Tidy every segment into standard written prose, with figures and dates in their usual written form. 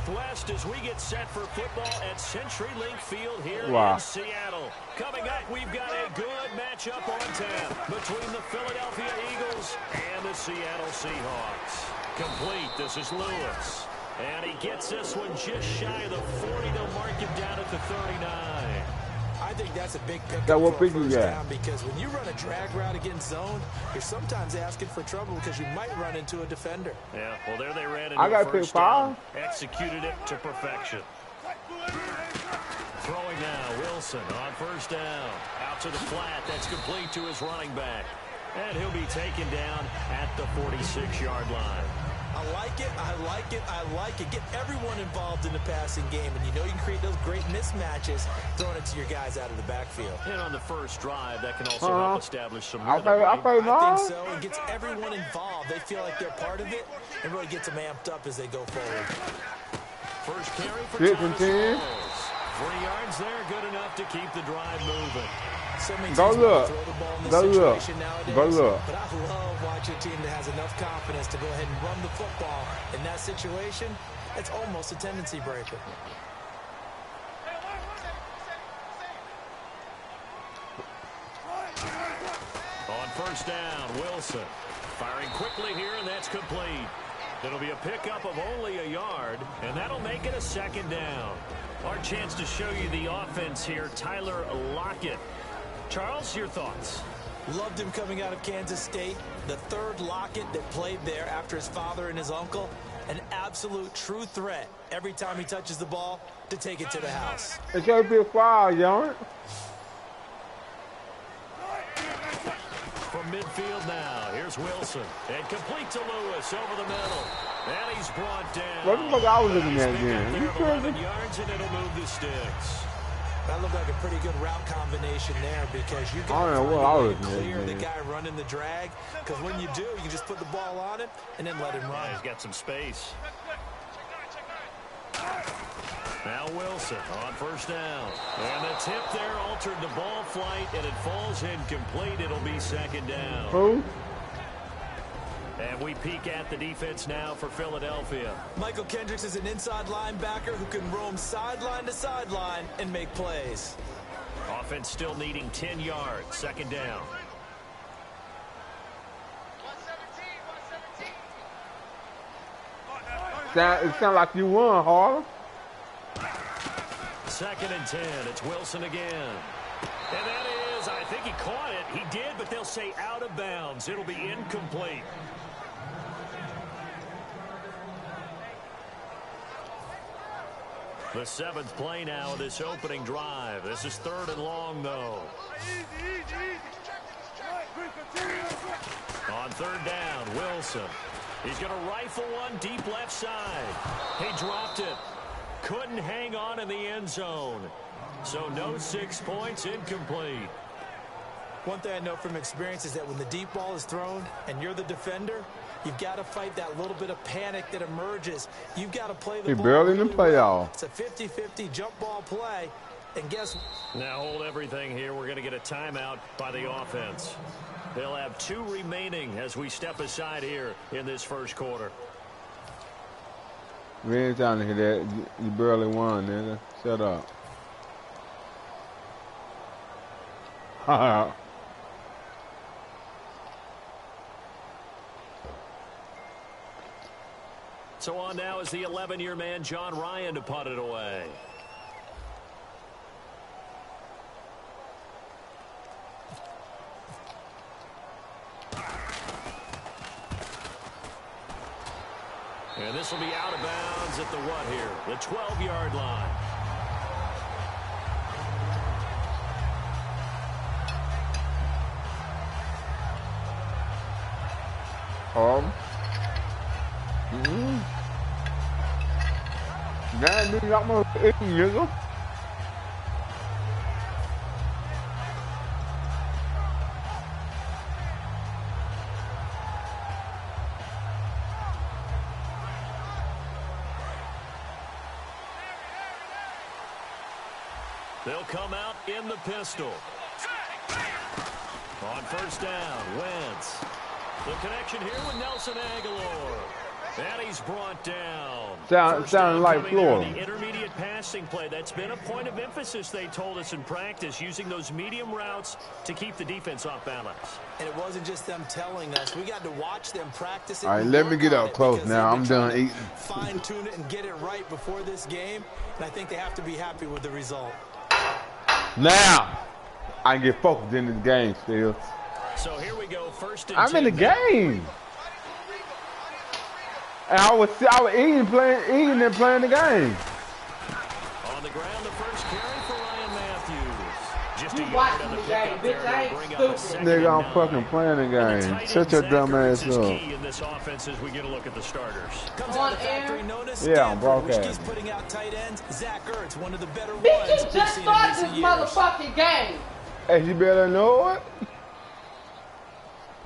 Northwest as we get set for football at CenturyLink Field here in Seattle. Coming up, we've got a good matchup on tap between the Philadelphia Eagles and the Seattle Seahawks. Complete, this is Lewis. And he gets this one just shy of the 40. They'll mark him down at the 39. I think that's a big pickup for a first down because when you run a drag route against zone, you're sometimes asking for trouble because you might run into a defender. Yeah, well, there they ran into a first down, executed it to perfection. Throwing now, Wilson on first down. Out to the flat, that's complete to his running back. And he'll be taken down at the 46-yard line. I like it, I like it, I like it. Get everyone involved in the passing game, and you know you can create those great mismatches throwing it to your guys out of the backfield. And on the first drive, that can also help establish some rhythm. I think so. It gets everyone involved. They feel like they're part of it and really gets them amped up as they go forward. First carry for Thomas Rawls. 3 yards there, good enough to keep the drive moving. So many teams throw the ball in this situation nowadays, but I love watching a team that has enough confidence to go ahead and run the football. In that situation, it's almost a tendency breaker. On first down, Wilson firing quickly here, and that's complete. It'll be a pickup of only a yard, and that'll make it a second down. Our chance to show you the offense here, Tyler Lockett. Charles, your thoughts? Loved him coming out of Kansas State. The third Lockett that played there after his father and his uncle. An absolute true threat every time he touches the ball to take it to the house. It's going to be a foul, young. From midfield now, here's Wilson. And complete to Lewis over the middle. And he's brought down. What the fuck I was looking at again? 11 yards, and it'll move the sticks. That looked like a pretty good route combination there because you got to clear the guy running the drag. Because when you do, you can just put the ball on him and then let him run. Yeah, he's got some space. Now Wilson on first down. And the tip there altered the ball flight, and it falls incomplete. It'll be second down. Who? And we peek at the defense now for Philadelphia. Michael Kendricks is an inside linebacker who can roam sideline to sideline and make plays. Offense still needing 10 yards. Second down. It sounds like you won, Harlem. Second and 10. It's Wilson again. And that is, I think he caught it. He did, but they'll say out of bounds. It'll be incomplete. The 7th play now of this opening drive. This is 3rd and long, though. On 3rd down, Wilson. He's going to rifle one deep left side. He dropped it. Couldn't hang on in the end zone. So no 6 points, incomplete. One thing I know from experience is that when the deep ball is thrown and you're the defender, you've got to fight that little bit of panic that emerges. You've got to play the ball. He barely in the playoff. It's a 50-50 jump ball play. And guess what? Now hold everything here. We're going to get a timeout by the offense. They'll have 2 remaining as we step aside here in this first quarter. We ain't trying to hear that. You barely won, nigga. Shut up. So on now is the 11-year man, John Ryan, to punt it away. And this will be out of bounds at the what here? The 12-yard line. That means I'm going to eat you. They'll come out in the pistol. On first down, Wentz. The connection here with Nelson Aguilar. And he's brought down. Sounding like Florida. The intermediate passing play. That's been a point of emphasis, they told us in practice, using those medium routes to keep the defense off balance. And it wasn't just them telling us. We got to watch them practice it. All right, let me get up close now. I'm done eating. Fine-tune it and get it right before this game. And I think they have to be happy with the result. Now, I can get focused in this game still. So here we go, first and I'm in the game. And I was eating and playing the game. On the ground, the first carry for Ryan Matthews. Just a You yard on watching the the game, pickup there bitch. I to bring ain't up a stupid. Nigga, I'm 2nd and fucking 9. playing the game. Tight Shut end your Zach dumb Ertz ass is up. key in this offense as we get a look at the starters. Comes On out of the air. factory known as Yeah, I'm Stanford, which broadcasting. keeps putting out tight ends. Zach Ertz, one of the better ones Bitch, you we've just seen in started this recent years. motherfucking game. Hey, you better know it.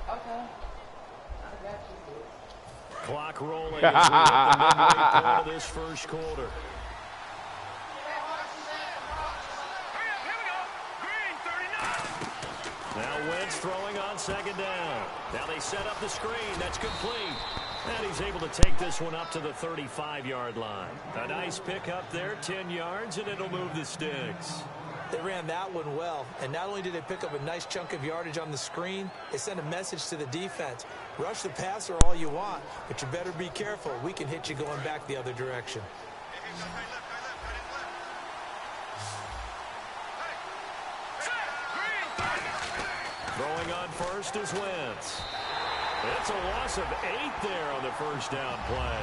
Okay. I got you, bitch. Clock rolling as we hit the midway point of this first quarter. Now Wentz throwing on 2nd down. Now they set up the screen. That's complete. And he's able to take this one up to the 35-yard line. A nice pickup there, 10 yards, and it'll move the sticks. They ran that one well, and not only did they pick up a nice chunk of yardage on the screen, they sent a message to the defense. Rush the passer all you want, but you better be careful. We can hit you going back the other direction. Throwing on first is Wentz. It's a loss of 8 there on the first down play.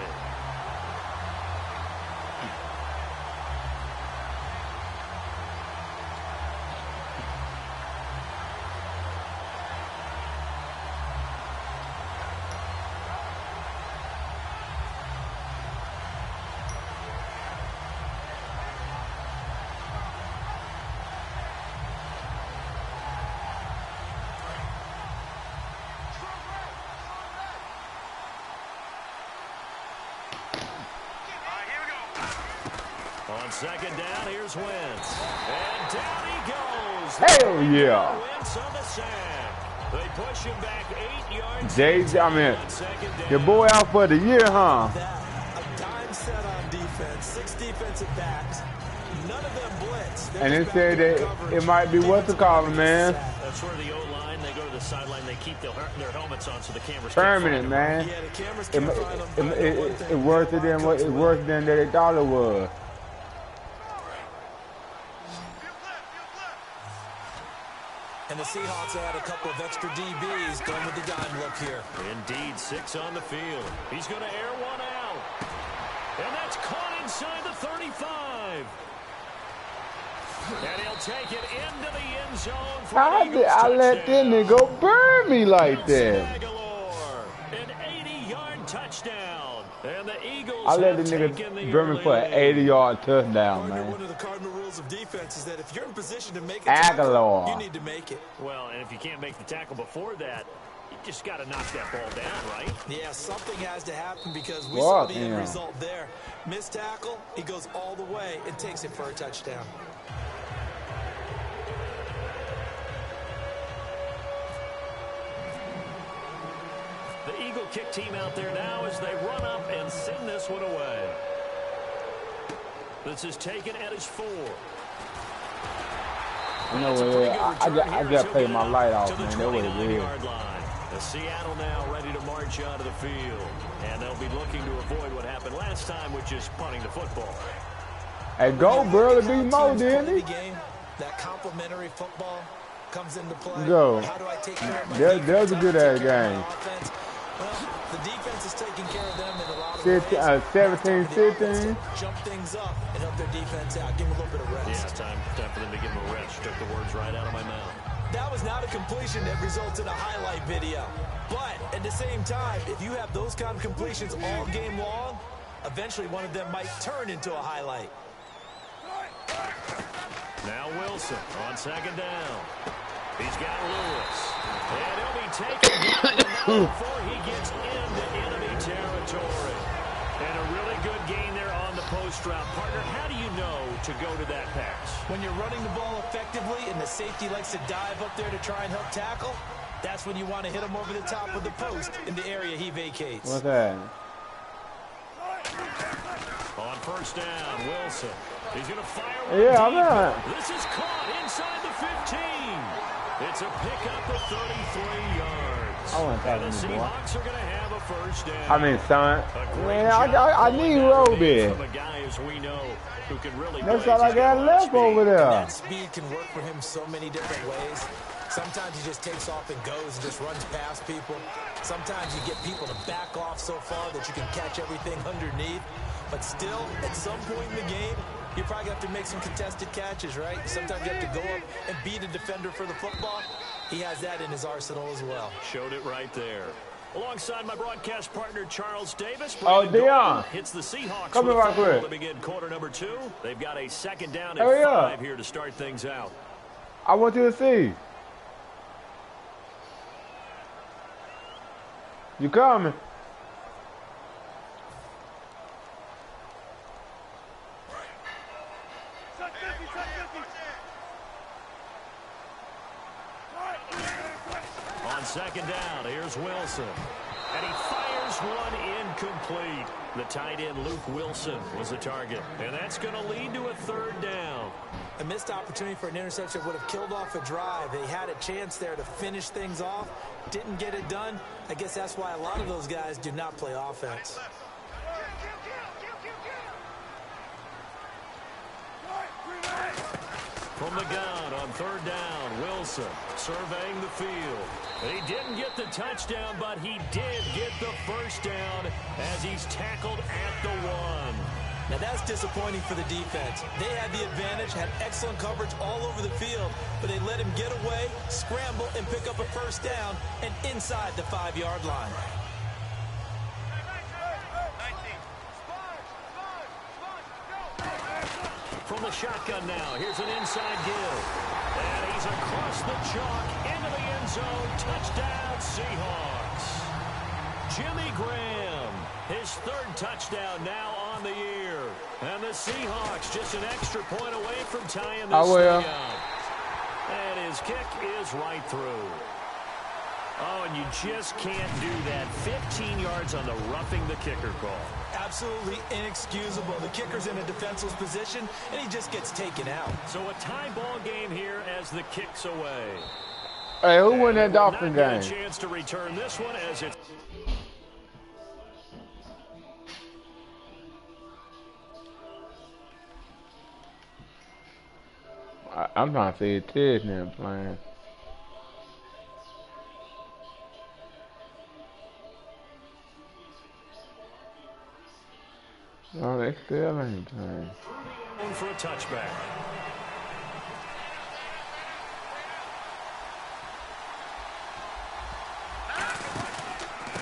On 2nd down, here's Wentz. And down he goes. Hell yeah. Wentz on the sack. They push him back 8 yards. Jay, I mean, On 2nd down. your boy out for the year, huh? A dime set on defense, 6 defensive backs. None of them blitz. They're And it just said back in that coverage. it might be what to call it, man. That's where the O-line, they go to the sideline, they keep their helmets on so the cameras Permanent, can't find them. man. Yeah, the cameras can't find them. It worse than what it worse than they thought it was. And the Seahawks add a couple of extra DBs going with the dime look here. Indeed, 6 on the field. He's going to air one out. And that's caught inside the 35. And he'll take it into the end zone for How an did Eagles I let this touchdown. nigga burn me like that? Aguilar, an 80-yard touchdown. And the Eagles I let have the taken nigga the burn me for an early lead. 80-yard touchdown, Partner, man. one of the cardinal rules of defense is that if you're in position to make a tackle, Aguilar. you need to make it. Well, and if you can't make the tackle before that, you just got to knock that ball down, right? Yeah, something has to happen because we saw Fuck the end him. result there. Missed tackle, he goes all the way and takes it for a touchdown. The Eagle kick team out there now as they run up and send this one away. This is taken at his 4. You know what? I just played my light off, man. That was weird. Seattle now ready to march onto the field. And they'll be looking to avoid what happened last time, which is punting the football. Hey, go, Burley, be more, Teams didn't play he? the game, that complementary football comes into play. Go. How do I take care of my That was defense? a How good do I ass take care of game. my offense? Well, the defense is taking care of them in a lot of 15, ways. 17, Now it's time for the offense 15. to jump things up and help their defense out. Give them a little bit of Yeah, rest. time for them to give him a rest. Took the words right out of my mouth. That was not a completion that results in a highlight video. But at the same time, if you have those kind of completions all game long, eventually one of them might turn into a highlight. Now Wilson on 2nd down. He's got Lewis. And he'll be taken down before he gets into enemy territory. And a really good gain there on the post route. Partner, how do you know to go to that pass? When you're running the ball effectively and the safety likes to dive up there to try and help tackle, that's when you want to hit him over the top with the post in the area he vacates. What's that? On first down, Wilson. He's going to fire one deep. This is caught inside the 15. It's a pickup of 33 yards. And the Seahawks are going to have a first down. I mean, son. Man, I need Roby. From a guy, as we know, who can really That's all I got left over there. That speed can work for him so many different ways. Sometimes he just takes off and goes and just runs past people. Sometimes you get people to back off so far that you can catch everything underneath. But still, at some point in the game, you probably have to make some contested catches, right? Sometimes you have to go up and beat a defender for the football. He has that in his arsenal as well. Showed it right there. Alongside my broadcast partner, Charles Davis. Oh, Dion. Hits the Seahawks Come with right quick. to begin quarter number 2. They've got a second down and 5 here to start things out. I want you to see. You coming? On second down, here's Wilson. And he fires one incomplete. The tight end, Luke Wilson, was the target. And that's going to lead to a third down. A missed opportunity for an interception would have killed off a drive. They had a chance there to finish things off. Didn't get it done. I guess that's why a lot of those guys do not play offense. From the gun on third down, Wilson surveying the field. He didn't get the touchdown, but he did get the first down as he's tackled at the 1. Now that's disappointing for the defense. They had the advantage, had excellent coverage all over the field, but they let him get away, scramble, and pick up a first down and inside the 5-yard line. From the shotgun now, here's an inside give. And he's across the chalk into the end zone. Touchdown, Seahawks. Jimmy Graham, his third touchdown now on the year. And the Seahawks just an extra point away from tying this thing up. And his kick is right through. Oh, and you just can't do that. 15 yards on the roughing the kicker call. Absolutely inexcusable. The kicker's in a defenseless position, and he just gets taken out. So a tie ball game here as the kick's away. Hey, who won that Dolphin game? Not a chance to return this one as it's... I'm trying to see it Ted now playing. Oh, they still ain't playing. For a touchback.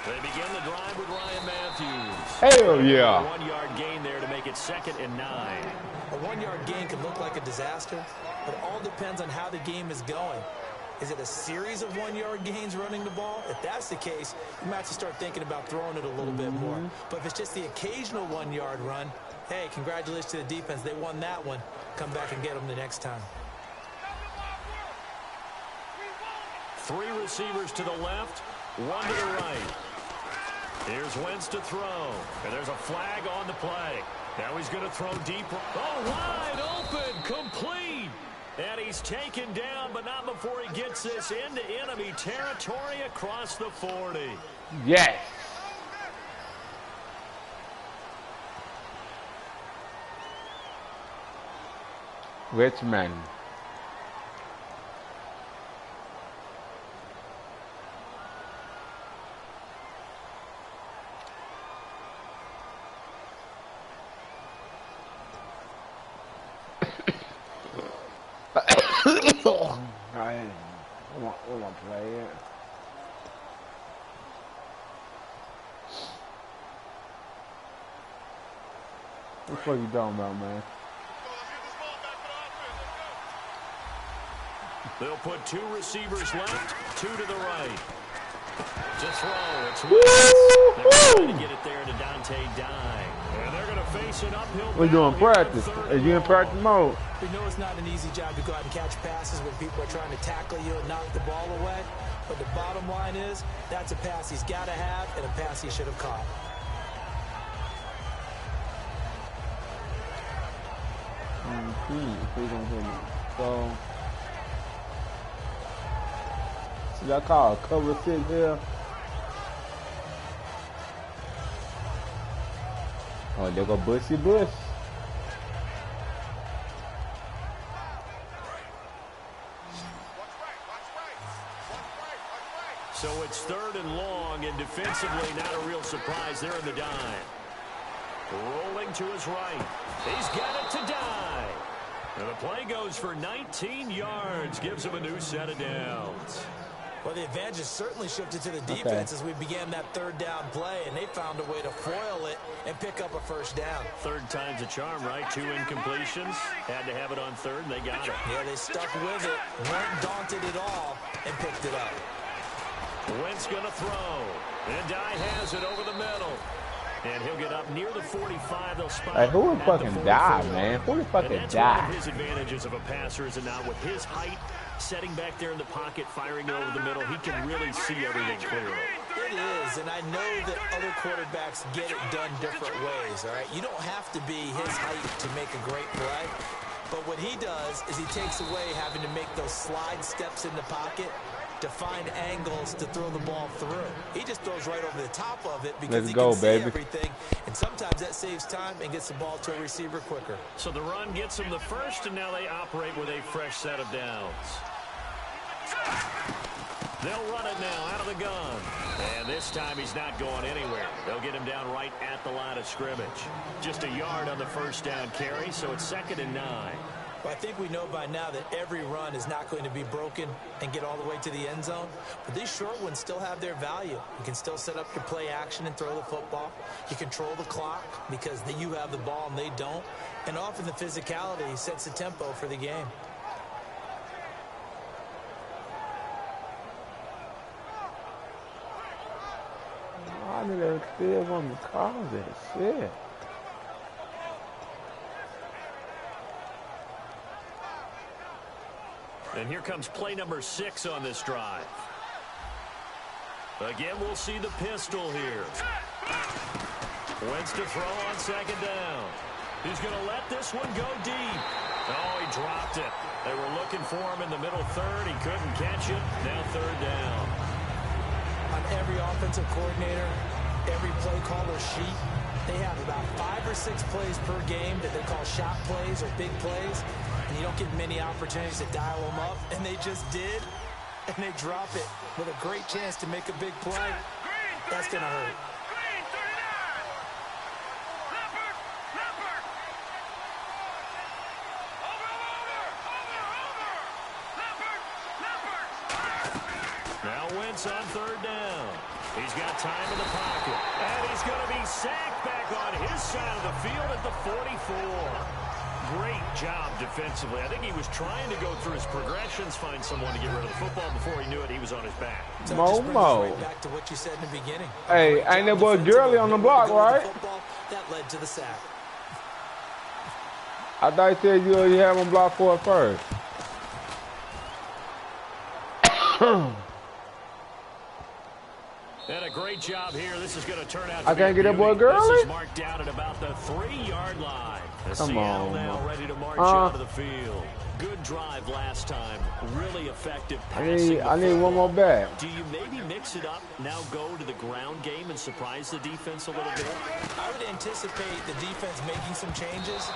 They begin the drive with Ryan Matthews. Hell yeah. A 1-yard gain there to make it 2nd and 9. A 1-yard gain can look like a disaster, but it all depends on how the game is going. Is it a series of 1-yard gains running the ball? If that's the case, you might have to start thinking about throwing it a little bit more. But if it's just the occasional 1-yard run, hey, congratulations to the defense. They won that one. Come back and get them the next time. 3 receivers to the left, 1 to the right. Here's Wentz to throw. And there's a flag on the play. Now he's going to throw deep. Oh, wide open, complete. And he's taken down, but not before he gets this into enemy territory across the 40. Yes. Richmond. I want to play it. What the fuck you talking about, man? They'll put 2 receivers left, 2 to the right. To throw, it's Wentz. They're trying to get it there to Dante Dye. And they're going to face an uphill. We're doing practice. Is you in practice mode? We know it's not an easy job to go out and catch passes when people are trying to tackle you and knock the ball away. But the bottom line is, that's a pass he's got to have and a pass he should have caught. He's gonna hit me. So, see, I call a cover 6 here. Oh, there go Bushy Bush. So it's 3rd and long, and defensively not a real surprise there in the dime. Rolling to his right. He's got it to die. And the play goes for 19 yards. Gives him a new set of downs. Well, the advantage has certainly shifted to the defense as we began that 3rd down play, and they found a way to foil it and pick up a 1st down. 3rd time's a charm, right? 2 incompletions. Had to have it on 3rd, and they got it. Yeah, they stuck with it, weren't daunted at all, and picked it up. Wentz going to throw. And Dye has it over the middle. And he'll get up near the 45. They'll spot Hey, who would fucking die, man? Who would fucking that's die? one of his advantages of a passer, is it not? With his height, setting back there in the pocket, firing it over the middle, he can really see everything clearly. It is, and I know that other quarterbacks get it done different ways, all right? You don't have to be his height to make a great play. But what he does is he takes away having to make those slide steps in the pocket to find angles to throw the ball through. He just throws right over the top of it because he can see everything, and sometimes that saves time and gets the ball to a receiver quicker. So the run gets them the 1st, and now they operate with a fresh set of downs. They'll run it now out of the gun. And this time he's not going anywhere. They'll get him down right at the line of scrimmage. Just a yard on the 1st down carry, so it's 2nd and 9. Well, I think we know by now that every run is not going to be broken and get all the way to the end zone. But these short ones still have their value. You can still set up your play action and throw the football. You control the clock because you have the ball and they don't. And often the physicality sets the tempo for the game. Why did they still want to call that shit? And here comes play number 6 on this drive. Again, we'll see the pistol here. Wentz to throw on 2nd down. He's going to let this one go deep. Oh, he dropped it. They were looking for him in the middle 3rd. He couldn't catch it. Now 3rd down. On every offensive coordinator, every play caller sheet, they have about 5 or 6 plays per game that they call shot plays or big plays. And you don't get many opportunities to dial them up, and they just did, and they drop it with a great chance to make a big play. That's going to hurt. Now Wentz on 3rd down. He's got time in the pocket, and he's going to be sacked back on his side of the field at the 44. Great job defensively. I think he was trying to go through his progressions, find someone to get rid of the football. Before he knew it, he was on his back. So Momo. Right back to what you said in the beginning. Hey, ain't that boy Gurley on the block, right? That led to the sack. I thought you said you had him block for it first. And a great job here. This is going to turn out to I can't be get that boy Gurley. This is marked down at about the 3-yard line. Come on, now ready to march out of the field. Good drive last time. Really effective passing. I need one more back. Do you maybe mix it up, now go to the ground game and surprise the defense a little bit? I would anticipate the defense making some changes,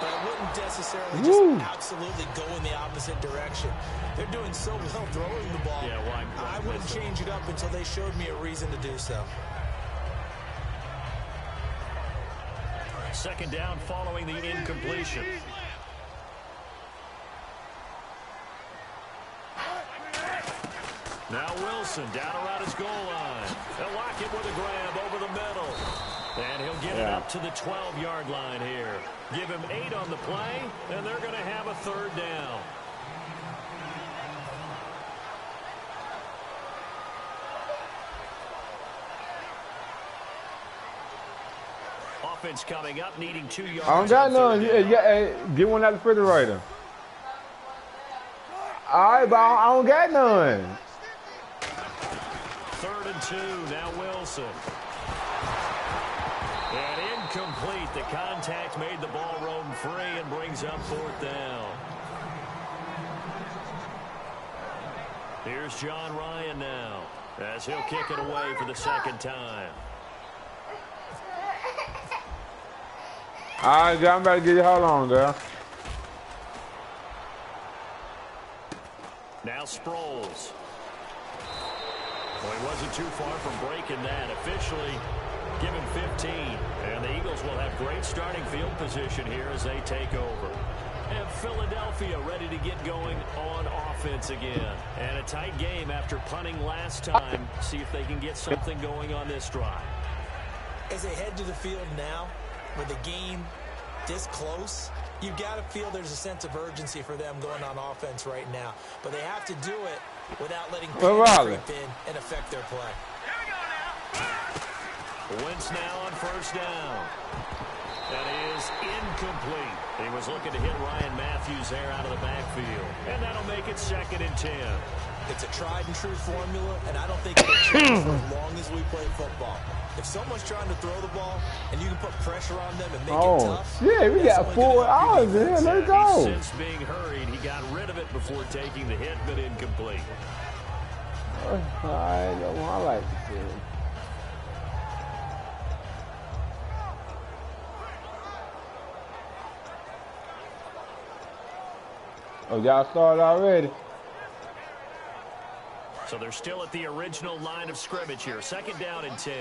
but I wouldn't necessarily just absolutely go in the opposite direction. They're doing so well throwing the ball. Yeah, why I wouldn't change it up until they showed me a reason to do so. 2nd down following the incompletion. Now Wilson down around his goal line. They'll lock it with a grab over the middle. And he'll get it up to the 12-yard line here. Give him 8 on the play, and they're going to have a 3rd down. Offense coming up, needing 2 yards. I don't got none. Get one out the refrigerator. All right, but I don't got none. 3rd and 2, now Wilson. And incomplete. The contact made the ball roam free and bring brings up 4th down. Here's John Ryan now, as he'll kick it away for the 2nd time. All right, I'm about to get you. Hold on, girl. Now Sproles. Well, he wasn't too far from breaking that. Officially, give him 15. And the Eagles will have great starting field position here as they take over. And Philadelphia ready to get going on offense again. And a tight game after punting last time. See if they can get something going on this drive. As they head to the field now, with the game this close, you've got to feel there's a sense of urgency for them going on offense right now. But they have to do it without letting panic creep in and affect their play. Wentz now on 1st down. That is incomplete. He was looking to hit Ryan Matthews there out of the backfield. And that'll make it 2nd and 10. It's a tried and true formula, and I don't think it'll change for as long as we play football. If someone's trying to throw the ball and you can put pressure on them and make it tough. Yeah, we got 4 hours in here. Let's go. Since being hurried, he got rid of it before taking the hit, but incomplete. I like to see it. Oh, y'all started already? So they're still at the original line of scrimmage here. 2nd down and 10.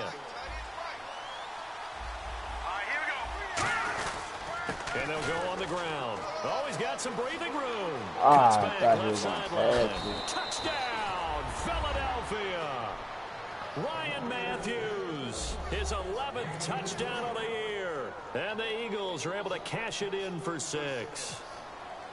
And they'll go on the ground. Oh, he's got some breathing room. Cuts back, left sideline. Touchdown, Philadelphia. Ryan Matthews, his 11th touchdown of the year. And the Eagles are able to cash it in for 6.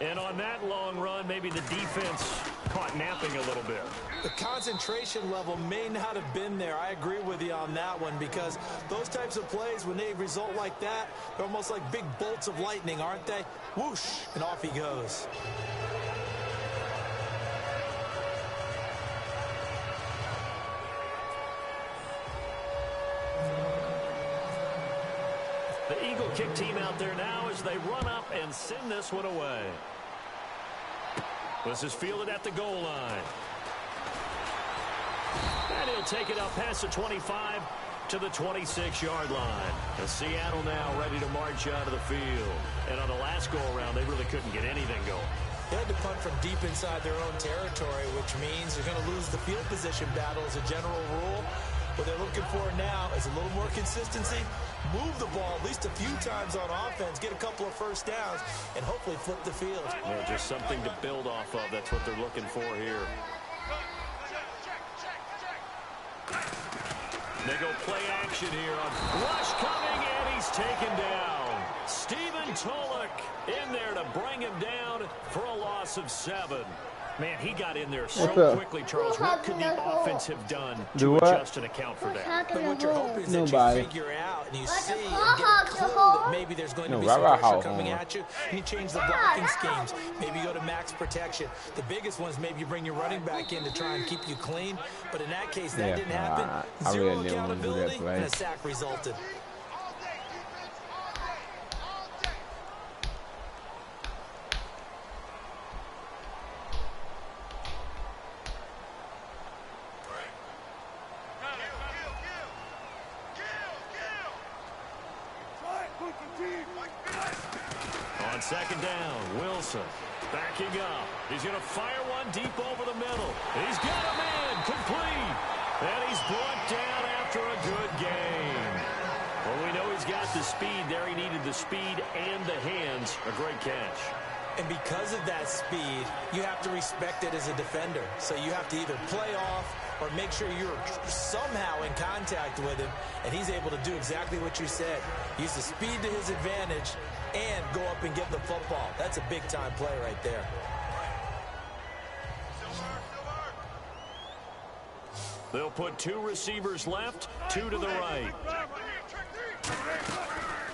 And on that long run, maybe the defense caught napping a little bit. The concentration level may not have been there. I agree with you on that one, because those types of plays, when they result like that, they're almost like big bolts of lightning, aren't they? Whoosh, and off he goes. The Eagle kick team out there now as they run up and send this one away. This is fielded at the goal line. And he'll take it up past the 25 to the 26-yard line. And Seattle now ready to march out of the field. And on the last go-around, they really couldn't get anything going. They had to punt from deep inside their own territory, which means they're going to lose the field position battle as a general rule. What they're looking for now is a little more consistency, move the ball at least a few times on offense, get a couple of first downs, and hopefully flip the field. Yeah, just something to build off of. That's what they're looking for here. They go play action here. Rush coming, and he's taken down. Stephen Tulloch in there to bring him down for a loss of 7. Man, he got in there so quickly, Charles. What could the offense have done to adjust and account for that? But what you're hoping is that you figure out and you see and get a clue that maybe there's going to be some pressure coming at you, and you change the blocking schemes. Maybe you go to max protection. The biggest one is maybe you bring your running back in to try and keep you clean. But in that case, that didn't happen. Zero accountability, and a sack resulted. On 2nd down, Wilson backing up. He's going to fire one deep over the middle. He's got a man complete. And he's brought down after a good game. Well, we know he's got the speed there. He needed the speed and the hands. A great catch. And because of that speed, you have to respect it as a defender. So you have to either play off or make sure you're somehow in contact with him, and he's able to do exactly what you said. Use the speed to his advantage and go up and get the football. That's a big-time play right there. They'll put 2 receivers left, 2 to the right.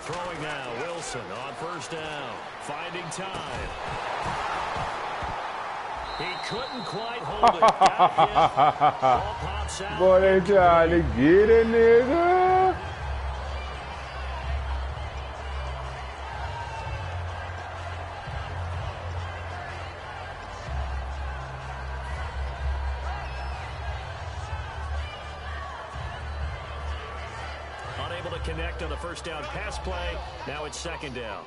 Throwing now, Wilson on 1st down, finding time. He couldn't quite hold it. Ball pops out. Boy, they trying to get it, nigga. connect on the first down pass play. Now it's second down.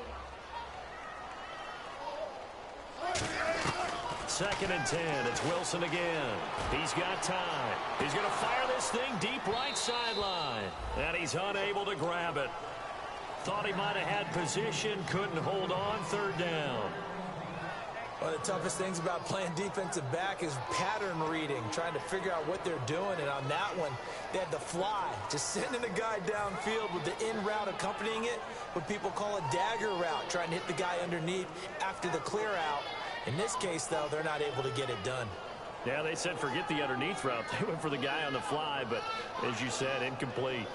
2nd and 10. It's Wilson again. He's got time. He's going to fire this thing deep right sideline. And he's unable to grab it. Thought he might have had position. Couldn't hold on. 3rd down. One of the toughest things about playing defensive back is pattern reading, trying to figure out what they're doing. And on that one, they had the fly, just sending the guy downfield with the in route accompanying it, what people call a dagger route, trying to hit the guy underneath after the clear out. In this case, though, they're not able to get it done. Yeah, they said forget the underneath route. They went for the guy on the fly, but as you said, incomplete.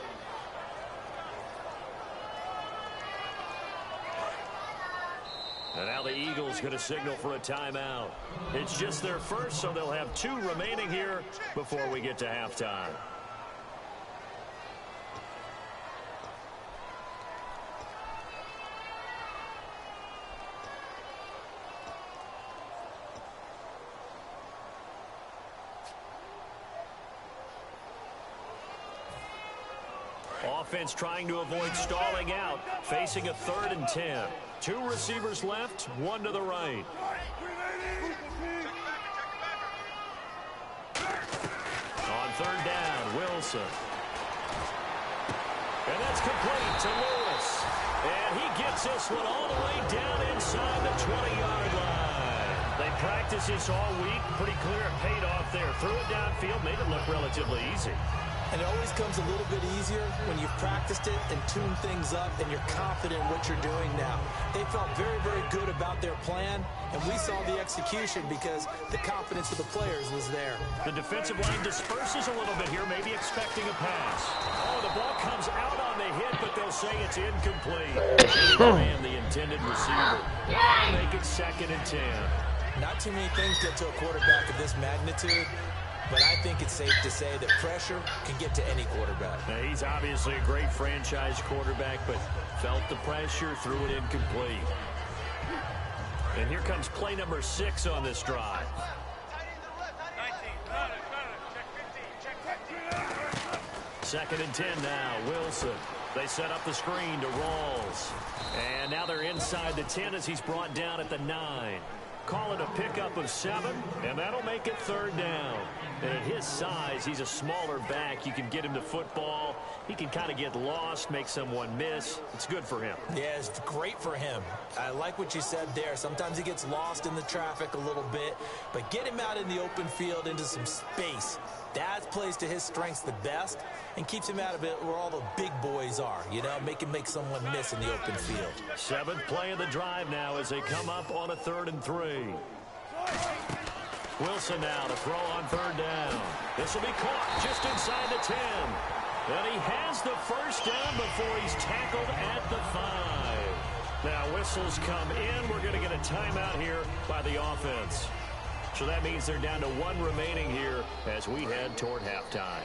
And now the Eagles going to signal for a timeout. It's just their first, so they'll have 2 remaining here before we get to halftime. Offense trying to avoid stalling out, facing a 3rd and 10. 2 receivers left, 1 to the right. On 3rd down, Wilson. And that's complete to Lewis. And he gets this one all the way down inside the 20-yard line. They practiced this all week. Pretty clear it paid off there. Threw it downfield, made it look relatively easy. And it always comes a little bit easier when you've practiced it and tuned things up and you're confident in what you're doing now. They felt very, very good about their plan, and we saw the execution because the confidence of the players was there. The defensive line disperses a little bit here, maybe expecting a pass. Oh, the ball comes out on the hit, but they'll say it's incomplete. And the intended receiver. Make it 2nd and 10. Not too many things get to a quarterback of this magnitude. But I think it's safe to say that pressure can get to any quarterback. Now, he's obviously a great franchise quarterback, but felt the pressure, threw it incomplete. And here comes play number 6 on this drive. 2nd and 10 now, Wilson. They set up the screen to Rawls. And now they're inside the 10 as he's brought down at the 9. Call it a pickup of 7, and that'll make it 3rd down. And at his size, he's a smaller back. You can get him to football. He can kind of get lost, make someone miss. It's good for him. Yeah, it's great for him. I like what you said there. Sometimes he gets lost in the traffic a little bit, but get him out in the open field into some space. That plays to his strengths the best and keeps him out of it where all the big boys are, you know, make someone miss in the open field. 7th play of the drive now as they come up on a 3rd and 3. Wilson now to throw on 3rd down. This will be caught just inside the 10. And he has the first down before he's tackled at the 5. Now whistles come in. We're going to get a timeout here by the offense. So that means they're down to 1 remaining here as we head toward halftime.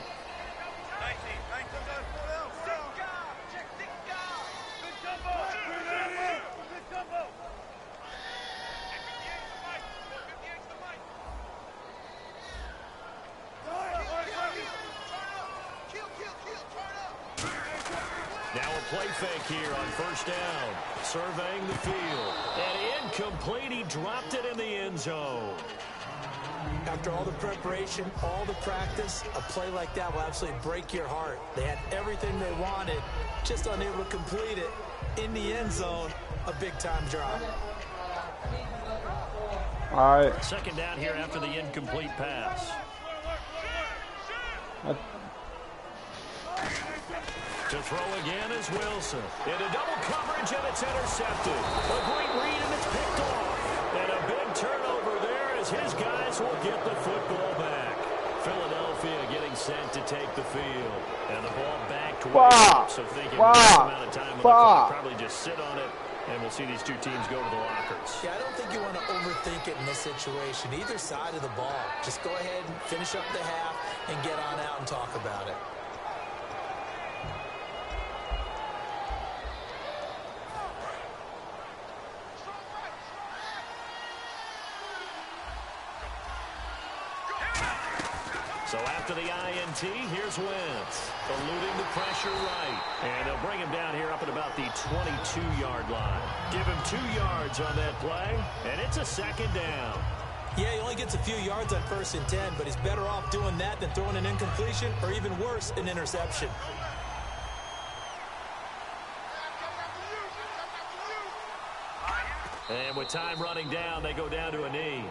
Now a play fake here on 1st down. Surveying the field. And incomplete. He dropped it in the end zone. After all the preparation, all the practice, a play like that will absolutely break your heart. They had everything they wanted, just unable to complete it. In the end zone, a big-time drop. All right. 2nd down here after the incomplete pass. To throw again is Wilson. Into double coverage, and it's intercepted. A great read, and it's picked off. And a big turnover there as his guys will get the football back. Philadelphia getting set to take the field. And the ball back to Wilson. So thinking this amount of time on the clock, probably just sit on it. And we'll see these 2 teams go to the lockers. Yeah, I don't think you want to overthink it in this situation. Either side of the ball. Just go ahead and finish up the half and get on out and talk about it. So after the INT, here's Wentz, eluding the pressure right. And they'll bring him down here up at about the 22-yard line. Give him 2 yards on that play, and it's a second down. Yeah, he only gets a few yards on 1st and 10, but he's better off doing that than throwing an incompletion or even worse, an interception. And with time running down, they go down to a knee.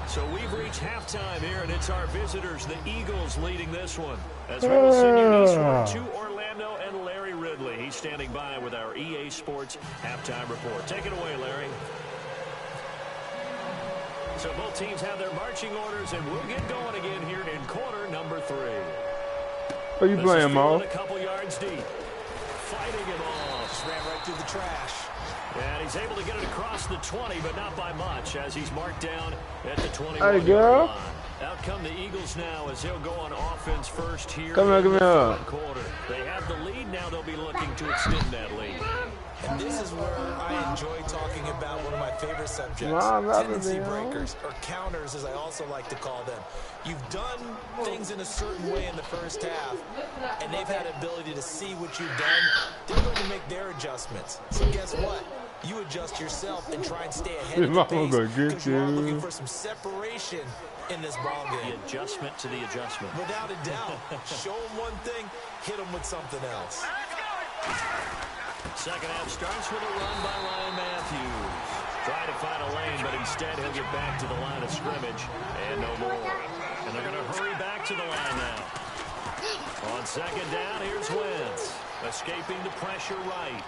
So we've reached halftime here, and it's our visitors, the Eagles, leading this one. As we will send you eastward to Orlando and Larry Ridley. He's standing by with our EA Sports halftime report. Take it away, Larry. So both teams have their marching orders, and we'll get going again here in quarter number 3. Who you playing, Mo? A couple yards deep. Fighting him off. Just ran right through the trash. And he's able to get it across the 20, but not by much, as he's marked down at the 21. Hey, girl. Line. Out come the Eagles now as they'll go on offense first here. Come here, come here. Quarter. They have the lead. Now they'll be looking to extend that lead. And this is where I enjoy talking about one of my favorite subjects, tendency breakers, or counters, as I also like to call them. You've done things in a certain way in the first half, and they've had the ability to see what you've done. They're going to make their adjustments. So guess what? You adjust yourself and try and stay ahead of the pace because you are looking for some separation in this ball game. The adjustment to the adjustment. Without a doubt. Show them one thing, hit them with something else. Second half starts with a run by Ryan Matthews. Trying to find a lane, but instead he'll get back to the line of scrimmage and no more. And they're going to hurry back to the line now. On second down, here's Wentz. Escaping the pressure right.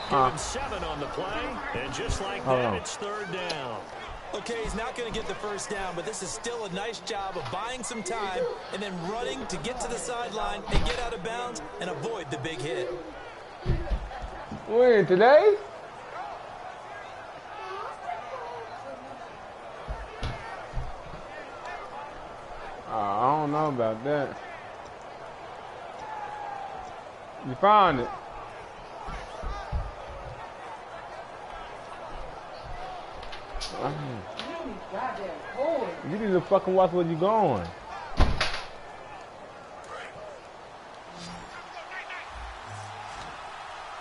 Give him 7 on the play, and just like that, it's third down. Okay, he's not going to get the first down, but this is still a nice job of buying some time and then running to get to the sideline and get out of bounds and avoid the big hit. When, today? I don't know about that. You found it. You need to fucking watch where you going.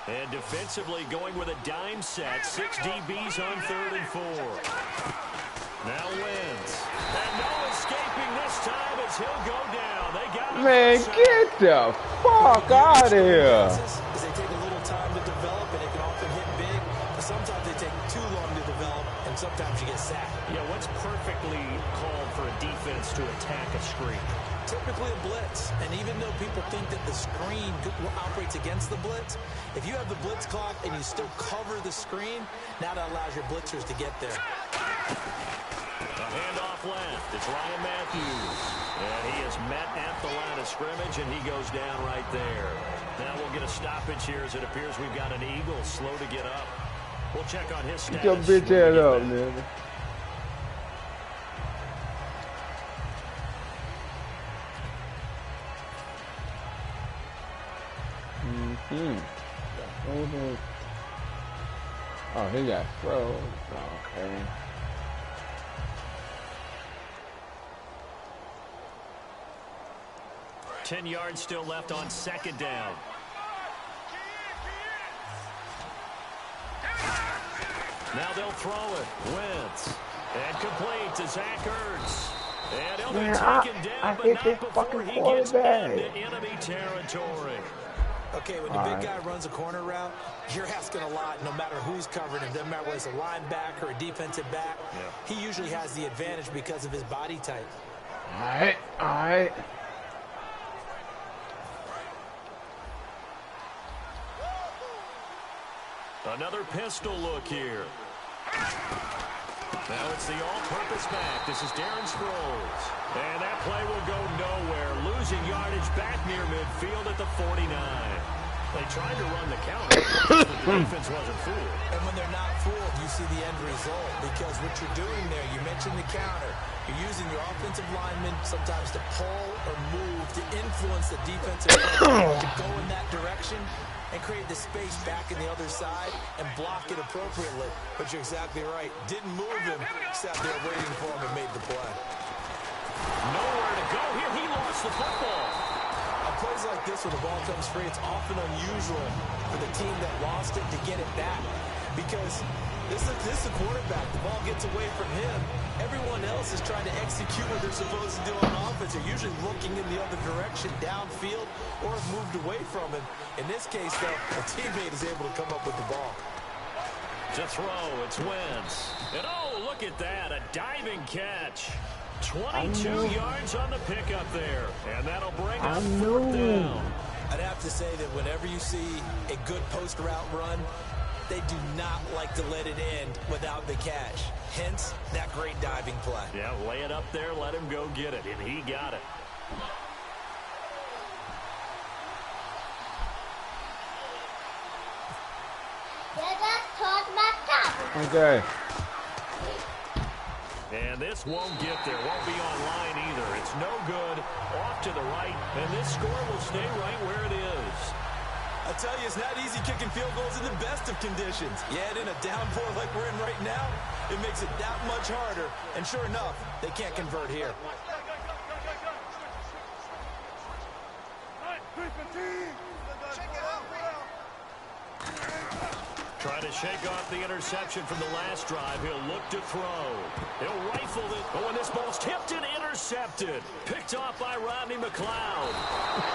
And defensively going with a dime set. 6 DBs on 3rd and 4. Now Wentz. And no escaping this time as he'll go down. They got him. Man, get the fuck out of here. They take a little time to develop, and it can often hit big. But sometimes they take too long to develop, and sometimes you get sacked. Yeah, what's perfectly called for a defense to attack a screen? Typically a blitz, and even though people think that the screen operates against the blitz, if you have the blitz clock and you still cover the screen, now that allows your blitzers to get there. A handoff left. It's Ryan Matthews. And he is met at the line of scrimmage, and he goes down right there. Now we'll get a stoppage here as it appears we've got an Eagle slow to get up. We'll check on his status. Get your bitch ass up, man. Oh, he got froze. Okay. $10 yards still left on second down. Now they'll throw it. Wentz. And complete to Zach Ertz. And he'll be taken down, but not before he gets into enemy territory. Okay, when the big guy runs a corner route, you're asking a lot no matter who's covering him. Doesn't matter whether it's a linebacker or a defensive back. Yeah. He usually has the advantage because of his body type. All right. Another pistol look here. Now it's the all-purpose back. This is Darren Sproles. And that play will go nowhere. Losing yardage back near midfield at the 49. They tried to run the counter, but the defense wasn't fooled. And when they're not fooled, you see the end result. Because what you're doing there, you mentioned the counter. You're using your offensive linemen sometimes to pull or move to influence the defensive to go in that direction. and create the space back in the other side and block it appropriately. But you're exactly right. Didn't move him, sat there waiting for him and made the play. Nowhere to go here. He lost the football. On plays like this, when the ball comes free, it's often unusual for the team that lost it to get it back. Because this is the quarterback. The ball gets away from him. Everyone else is trying to execute what they're supposed to do on offense. They're usually looking in the other direction, downfield, or have moved away from him. In this case, though, a teammate is able to come up with the ball. To throw, it's Wentz. And oh, look at that, a diving catch. 22 yards on the pickup there. And that'll bring up 4th down. I'd have to say that whenever you see a good post route run, they do not like to let it end without the catch. Hence, that great diving play. Yeah, lay it up there, let him go get it, and he got it. Okay. And this won't get there, won't be online either. It's no good, off to the right, and this score will stay right where it is. I tell you, it's not easy kicking field goals in the best of conditions. Yet in a downpour like we're in right now, it makes it that much harder. And sure enough, they can't convert here. Trying to shake off the interception from the last drive. He'll look to throw. He'll rifle it. Oh, and this ball's tipped and intercepted. Picked off by Rodney McLeod.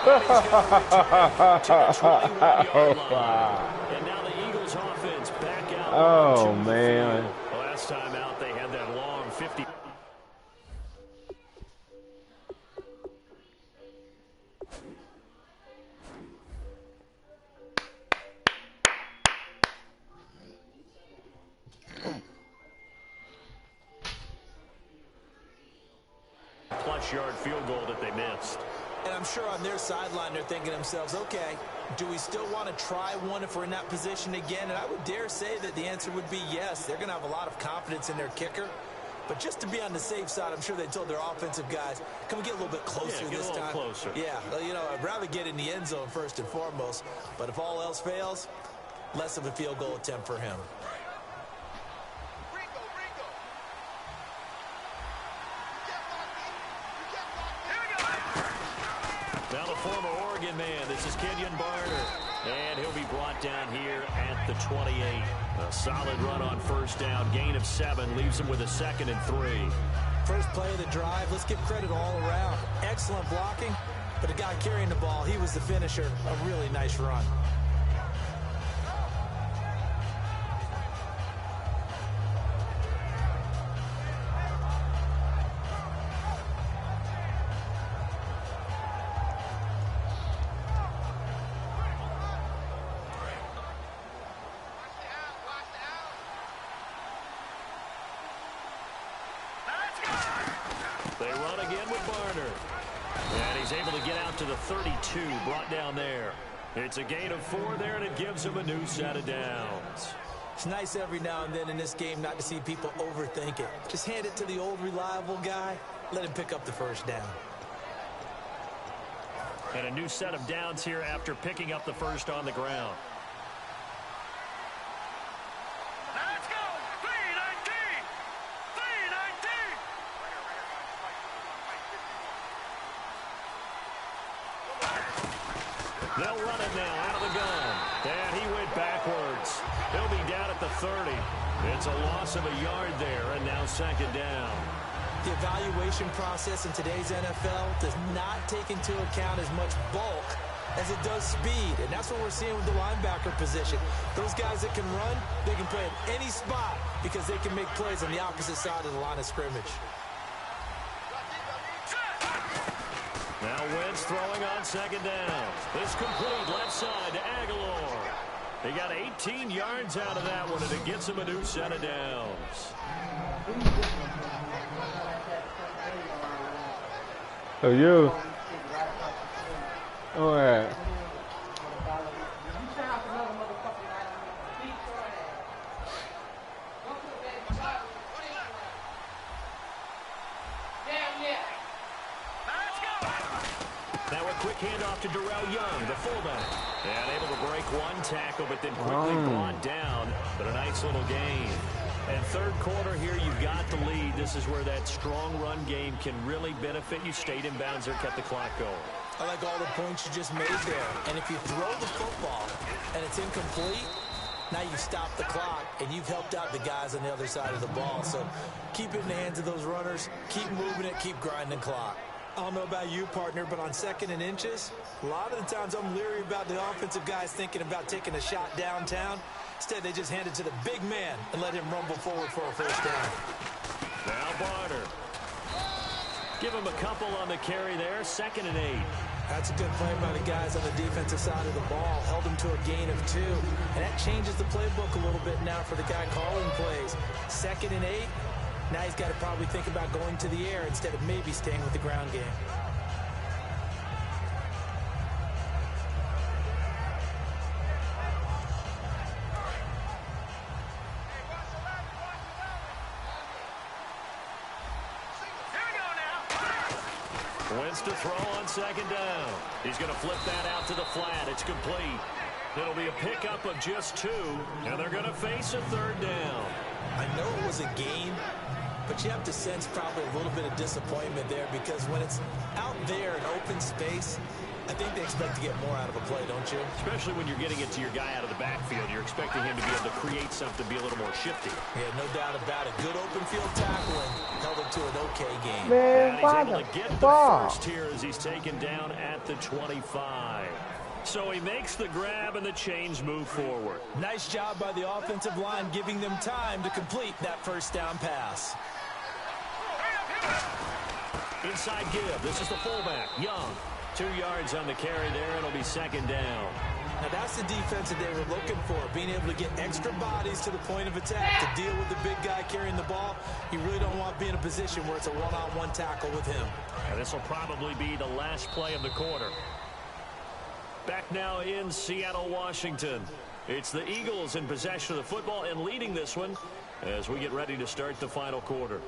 And he's going to return to the 21-yard line. And now the Eagles offense back out. Oh, man. Last time out, they had that long 50. Plus-yard field goal that they missed. And I'm sure on their sideline they're thinking to themselves, okay, do we still want to try one if we're in that position again? And I would dare say that the answer would be yes. They're going to have a lot of confidence in their kicker. But just to be on the safe side, I'm sure they told their offensive guys, can we get a little bit closer this time? Closer. Yeah, well, you know, I'd rather get in the end zone first and foremost. But if all else fails, less of a field goal attempt for him. Now the former Oregon man, this is Kenyon Barner. And he'll be brought down here at the 28. A solid run on first down. Gain of 7 leaves him with a 2nd and 3. First play of the drive, let's give credit all around. Excellent blocking, but the guy carrying the ball, he was the finisher. A really nice run. They run again with Barner. And he's able to get out to the 32, brought down there. It's a gain of 4 there, and it gives him a new set of downs. It's nice every now and then in this game not to see people overthink it. Just hand it to the old reliable guy. Let him pick up the first down. And a new set of downs here after picking up the first on the ground. Let's go! 319! 319! They'll run it now out of the gun. And he went backwards. He'll be down at the 30. It's a loss of a yard there, and now 2nd down. The evaluation process in today's NFL does not take into account as much bulk as it does speed. And that's what we're seeing with the linebacker position. Those guys that can run, they can play at any spot because they can make plays on the opposite side of the line of scrimmage. Now Wentz throwing on 2nd down. It's complete left side to Aguilar. He got 18 yards out of that one, and it gets him a new set of downs. So you. All right. Now a quick handoff to Darrell Young, the fullback. And able to break one tackle, but then quickly brought down. But a nice little gain. And third quarter here, you've got the lead. This is where that strong run game can really benefit you. Stayed in bounds there, kept the clock going. I like all the points you just made there. And if you throw the football and it's incomplete, now you stop the clock, and you've helped out the guys on the other side of the ball. So keep it in the hands of those runners. Keep moving it. Keep grinding clock. I don't know about you, partner, but on 2nd and inches, a lot of the times I'm leery about the offensive guys thinking about taking a shot downtown. Instead, they just hand it to the big man and let him rumble forward for a first down. Now Barner. Give him a couple on the carry there. 2nd and 8. That's a good play by the guys on the defensive side of the ball. Held him to a gain of 2. And that changes the playbook a little bit now for the guy calling plays. 2nd and 8. Now he's got to probably think about going to the air instead of maybe staying with the ground game. Wins to throw on 2nd down. He's going to flip that out to the flat. It's complete. It'll be a pickup of just 2, and they're going to face a 3rd down. I know it was a gain, but you have to sense probably a little bit of disappointment there because when it's out there in open space, I think they expect to get more out of a play, don't you? Especially when you're getting it to your guy out of the backfield. You're expecting him to be able to create something, be a little more shifty. Yeah, no doubt about it. Good open field tackling. Held him to an okay game. Man, and he's able to get the first here as he's taken down at the 25. So he makes the grab and the chains move forward. Nice job by the offensive line giving them time to complete that first down pass. Inside give. This is the fullback, Young. 2 yards on the carry there. It'll be 2nd down. Now that's the defense that they were looking for, being able to get extra bodies to the point of attack to deal with the big guy carrying the ball. You really don't want to be in a position where it's a one-on-one tackle with him. And this will probably be the last play of the quarter. Back now in Seattle, Washington. It's the Eagles in possession of the football and leading this one as we get ready to start the final quarter.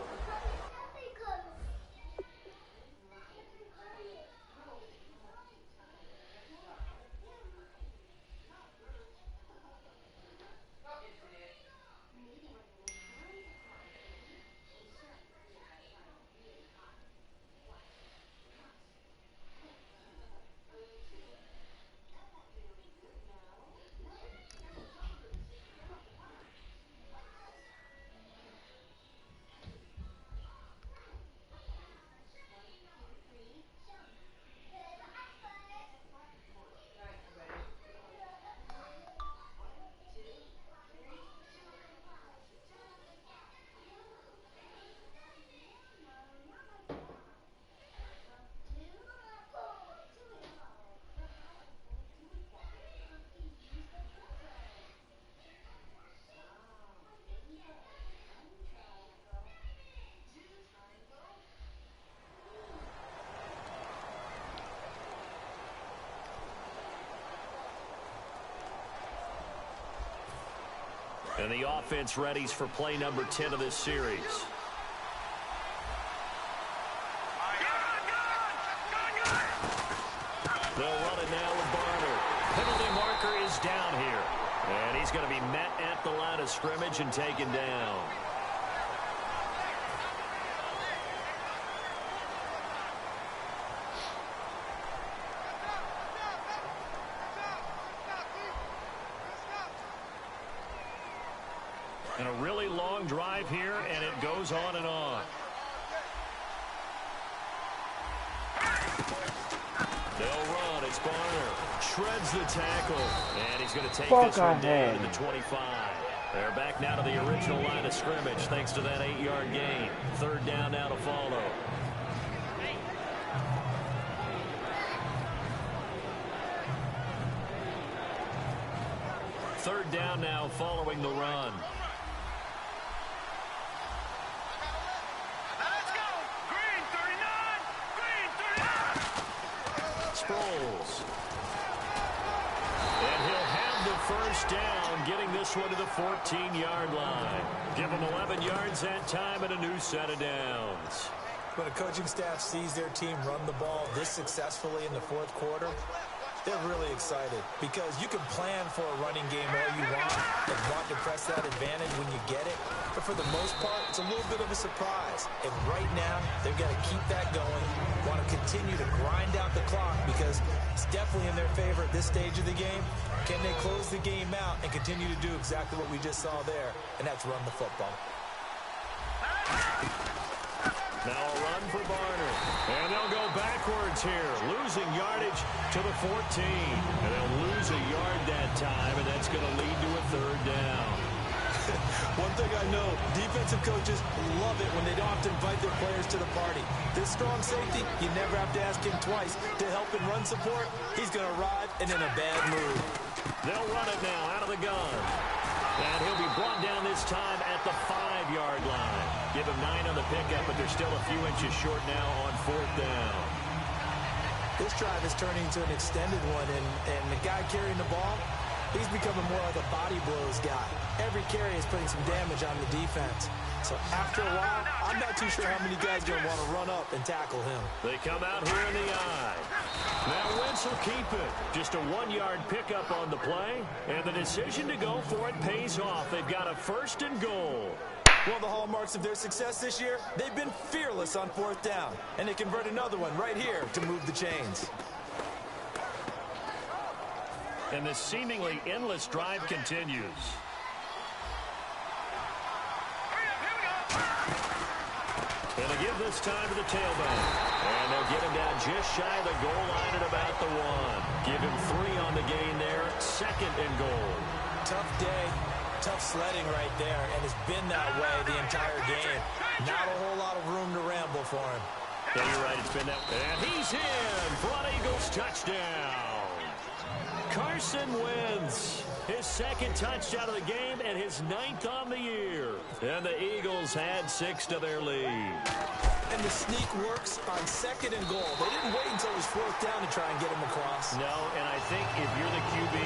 And the offense readies for play number 10 of this series. They'll run it now with Barner. Penalty marker is down here. And he's going to be met at the line of scrimmage and taken down. And a really long drive here, and it goes on and on. They'll run. It's Barner. Shreds the tackle. And he's going to take this one down to the 25. They're back now to the original line of scrimmage thanks to that 8-yard gain. 3rd down now to follow. Third down now following the run. Sproles. And he'll have the first down, getting this one to the 14-yard line. Give him 11 yards that time and a new set of downs. When a coaching staff sees their team run the ball this successfully in the 4th quarter, They're really excited because you can plan for a running game all you want to press that advantage when you get it. But for the most part, it's a little bit of a surprise. And right now, they've got to keep that going, want to continue to grind out the clock because it's definitely in their favor at this stage of the game. Can they close the game out and continue to do exactly what we just saw there, and that's run the football. Now a run for Barner. And they'll go backwards here, losing yardage to the 14. And they'll lose a yard that time, and that's going to lead to a third down. One thing I know, defensive coaches love it when they don't have to invite their players to the party. This strong safety, you never have to ask him twice to help in run support. He's going to arrive and in a bad mood. They'll run it now out of the gun. And he'll be brought down this time at the 5-yard line. Give him 9 on the pickup, but they're still a few inches short now on 4th down. This drive is turning into an extended one, and the guy carrying the ball, he's becoming more like a body blows guy. Every carry is putting some damage on the defense. So after a while, I'm not too sure how many guys are going to want to run up and tackle him. They come out here in the eye. Now Wentz will keep it. Just a 1-yard pickup on the play, and the decision to go for it pays off. They've got a 1st and goal. One of the hallmarks of their success this year, they've been fearless on 4th down, and they convert another one right here to move the chains. And this seemingly endless drive continues. And they give this time to the tailback. And they'll get him down just shy of the goal line at about the 1. Give him 3 on the gain there. 2nd and goal. Tough day, tough sledding right there, and it's been that way the entire game. Not a whole lot of room to ramble for him. Yeah, you're right. It's been that way. And he's in for an Eagles touchdown. Carson Wentz, his 2nd touchdown of the game and his 9th on the year. And the Eagles had 6 to their lead. And the sneak works on 2nd and goal. They didn't wait until it was 4th down to try and get him across. No, and I think if you're the QB,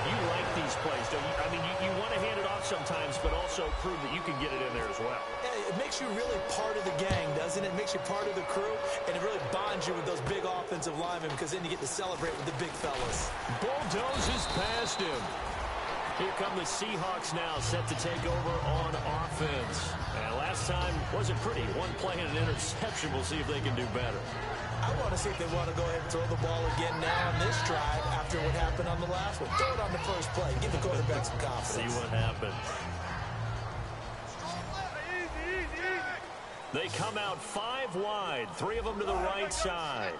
you like these plays, don't you? I mean, you want to hand it off sometimes, but also prove that you can get it in there as well. Yeah, it makes you really part of the gang, doesn't it? It makes you part of the crew, and it really bonds you with those big offensive linemen because then you get to celebrate with the big fellas. Bulldozes past him. Here come the Seahawks now, set to take over on offense. And last time wasn't pretty. One play and an interception. We'll see if they can do better. I want to see if they want to go ahead and throw the ball again now on this drive after what happened on the last one. Throw it on the first play. Give the quarterback some confidence. See what happens. They come out 5 wide, 3 of them to the right side.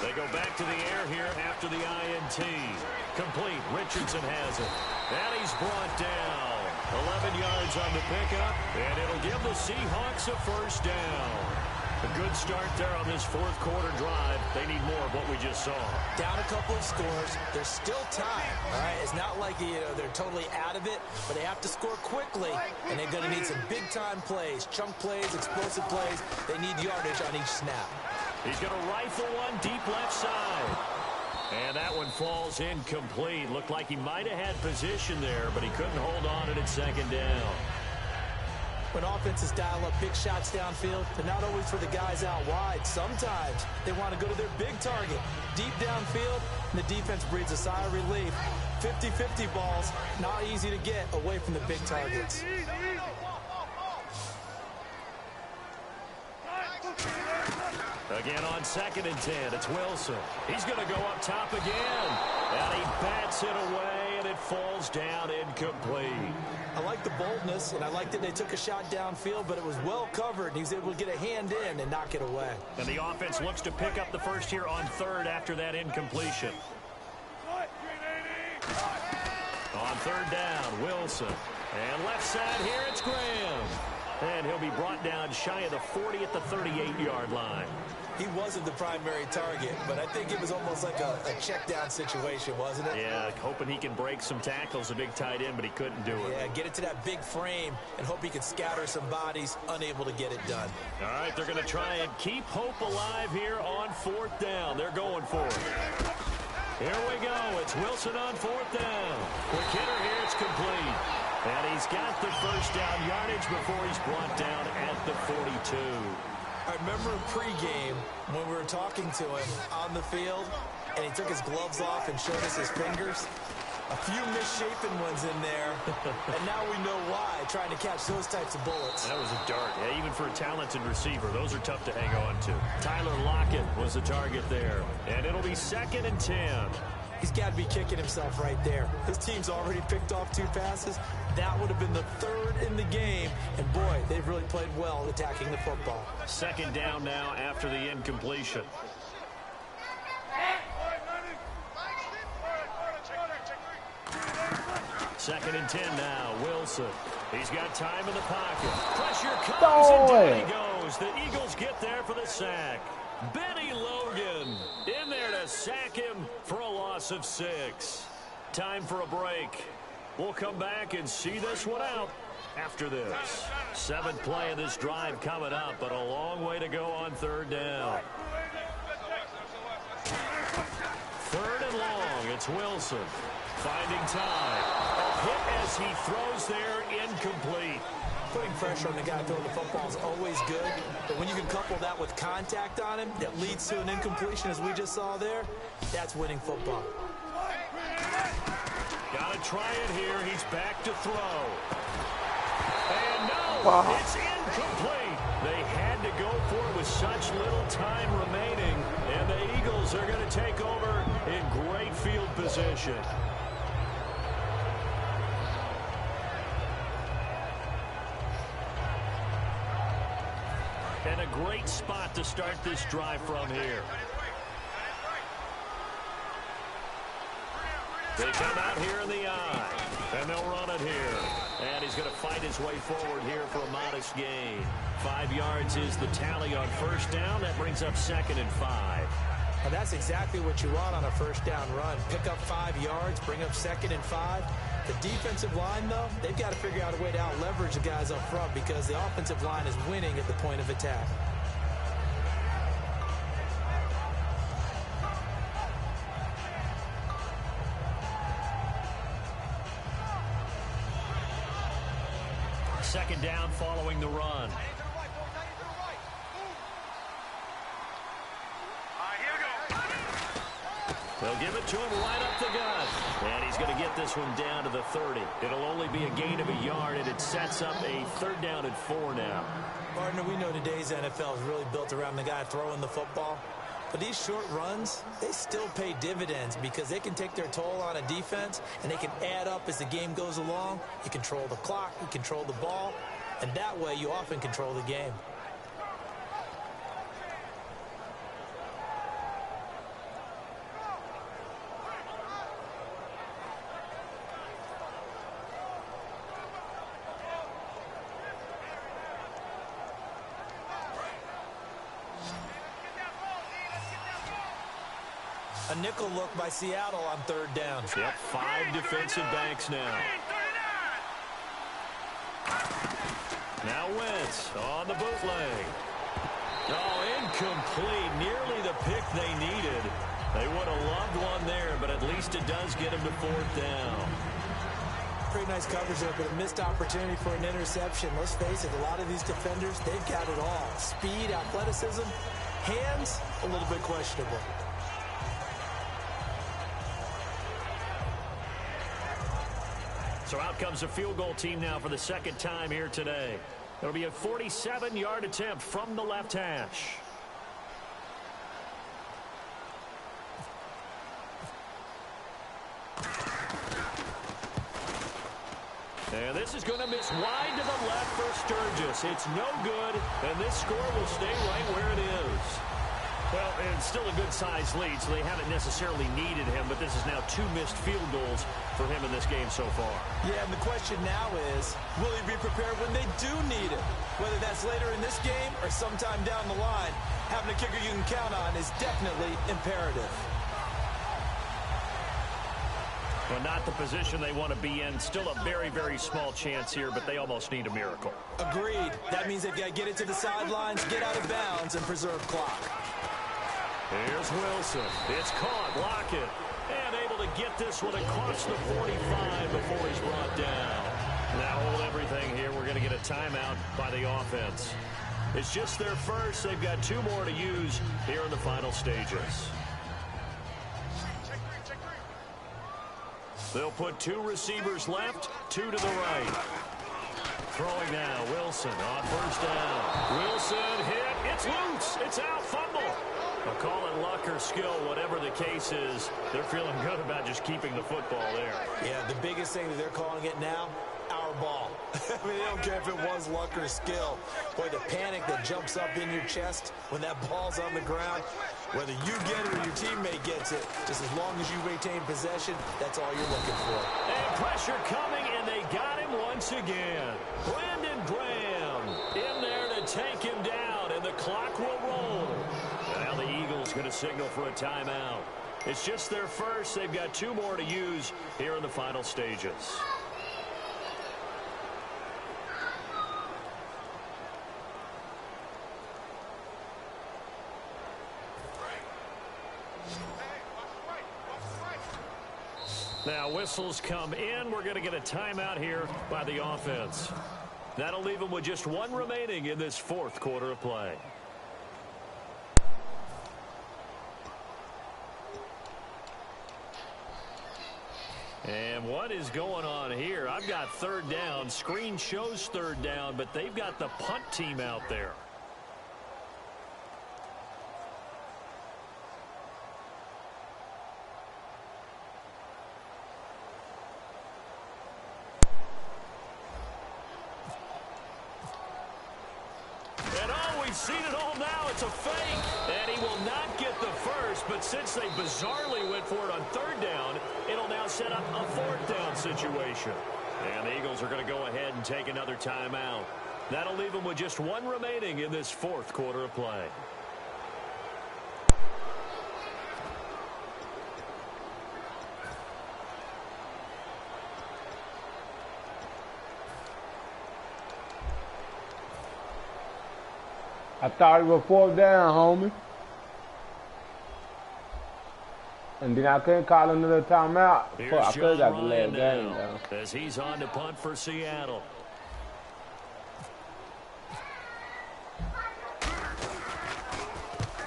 They go back to the air here after the INT. Complete. Richardson has it. And he's brought down. 11 yards on the pickup, and it'll give the Seahawks a 1st down. A good start there on this 4th quarter drive. They need more of what we just saw. Down a couple of scores. There's still time. All right, it's not like they're totally out of it, but they have to score quickly, and they're going to need some big-time plays, chunk plays, explosive plays. They need yardage on each snap. He's going to rifle one deep left side. And that one falls incomplete. Looked like he might have had position there, but he couldn't hold on it at 2nd down. When offenses dial up big shots downfield, they're not always for the guys out wide. Sometimes they want to go to their big target. Deep downfield, and the defense breathes a sigh of relief. 50-50 balls, not easy to get away from the big targets. Again on 2nd and 10, it's Wilson. He's going to go up top again. And he bats it away, and it falls down incomplete. I like the boldness, and I like that they took a shot downfield, but it was well covered, and he was able to get a hand in and knock it away. And the offense looks to pick up the 1st here on 3rd after that incompletion. On 3rd down, Wilson. And left side here, it's Graham. And he'll be brought down shy of the 40 at the 38-yard line. He wasn't the primary target, but I think it was almost like a check-down situation, wasn't it? Yeah, hoping he can break some tackles, a big tight end, but he couldn't do it. Yeah, get it to that big frame and hope he can scatter some bodies, unable to get it done. All right, they're going to try and keep hope alive here on 4th down. They're going for it. Here we go. It's Wilson on 4th down. Quick hitter here. It's complete. And he's got the 1st down yardage before he's brought down at the 42. I remember in pregame when we were talking to him on the field, and he took his gloves off and showed us his fingers. A few misshapen ones in there, and now we know why, trying to catch those types of bullets. That was a dart. Yeah, even for a talented receiver, those are tough to hang on to. Tyler Lockett was the target there, and it'll be 2nd and 10. He's got to be kicking himself right there. His team's already picked off 2 passes. That would have been the 3rd in the game, and boy, they've really played well attacking the football. 2nd down now after the incompletion. Second and 10 now. Wilson. He's got time in the pocket. Pressure comes and down he goes. The Eagles get there for the sack. Benny Logan in there to sack him for a loss of 6. Time for a break. We'll come back and see this one out after this. 7th play of this drive coming up, but a long way to go on 3rd down. 3rd and long. It's Wilson. Finding time. A hit as he throws there, incomplete. Putting pressure on the guy throwing the football is always good, but when you can couple that with contact on him that leads to an incompletion, as we just saw there, that's winning football. Got to try it here. He's back to throw. And no, it's incomplete. They had to go for it with such little time remaining, and the Eagles are going to take over in great field position. And a great spot to start this drive from here. They come out here in the eye, and they'll run it here. And he's going to fight his way forward here for a modest gain. 5 yards is the tally on 1st down. That brings up 2nd and 5. And that's exactly what you want on a 1st down run. Pick up 5 yards, bring up 2nd and 5. The defensive line, though, they've got to figure out a way to out-leverage the guys up front because the offensive line is winning at the point of attack. Second down following the run. They'll give it to him right up the gut. And he's going to get this one down to the 30. It'll only be a gain of a yard, and it sets up a 3rd down and 4 now. Partner, we know today's NFL is really built around the guy throwing the football. But these short runs, they still pay dividends because they can take their toll on a defense, and they can add up as the game goes along. You control the clock, you control the ball, and that way you often control the game. A nickel look by Seattle on 3rd down. Yep, 5 defensive backs now. Now Wentz on the bootleg. Oh, incomplete. Nearly the pick they needed. They would have loved one there, but at least it does get him to 4th down. Pretty nice coverage there, but a missed opportunity for an interception. Let's face it, a lot of these defenders, they've got it all. Speed, athleticism, hands, a little bit questionable. So out comes the field goal team now for the 2nd time here today. It'll be a 47-yard attempt from the left hash. And this is going to miss wide to the left for Sturgis. It's no good, and this score will stay right where it is. Well, and still a good-sized lead, so they haven't necessarily needed him, but this is now 2 missed field goals for him in this game so far. Yeah, and the question now is, will he be prepared when they do need him? Whether that's later in this game or sometime down the line, having a kicker you can count on is definitely imperative. Well, not the position they want to be in. Still a very, very small chance here, but they almost need a miracle. Agreed. That means they've got to get it to the sidelines, get out of bounds, and preserve clock. Here's Wilson. It's caught. Lockett. And able to get this one across the 45 before he's brought down. Now hold everything here. We're going to get a timeout by the offense. It's just their first. They've got 2 more to use here in the final stages. They'll put 2 receivers left, 2 to the right. Throwing now, Wilson on first down. Wilson hit. It's loose. It's out. Fumble. They'll call it luck or skill, whatever the case is. They're feeling good about just keeping the football there. Yeah, the biggest thing that they're calling it now, our ball. I mean, they don't care if it was luck or skill. Boy, the panic that jumps up in your chest when that ball's on the ground, whether you get it or your teammate gets it, just as long as you retain possession, that's all you're looking for. And pressure coming, and they got him once again. Brandon Graham in there to take him down, and the clock will roll. Now the Eagles going to signal for a timeout. It's just their first. They've got 2 more to use here in the final stages. Now whistles come in. We're going to get a timeout here by the offense. That'll leave them with just 1 remaining in this 4th quarter of play. And what is going on here? I've got 3rd down. Screen shows 3rd down, but they've got the punt team out there. Seen it all now. It's a fake, and he will not get the first, but since they bizarrely went for it on 3rd down, it'll now set up a 4th down situation. And the Eagles are going to go ahead and take another timeout. That'll leave them with just 1 remaining in this 4th quarter of play. I thought it was 4th down, homie. And then I couldn't call another timeout. I could have got the last game down. As he's on to punt for Seattle.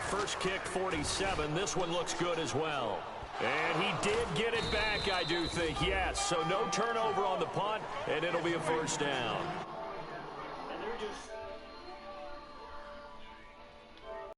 First kick, 47. This one looks good as well. And he did get it back, I do think, yes. So no turnover on the punt, and it'll be a 1st down. And they're just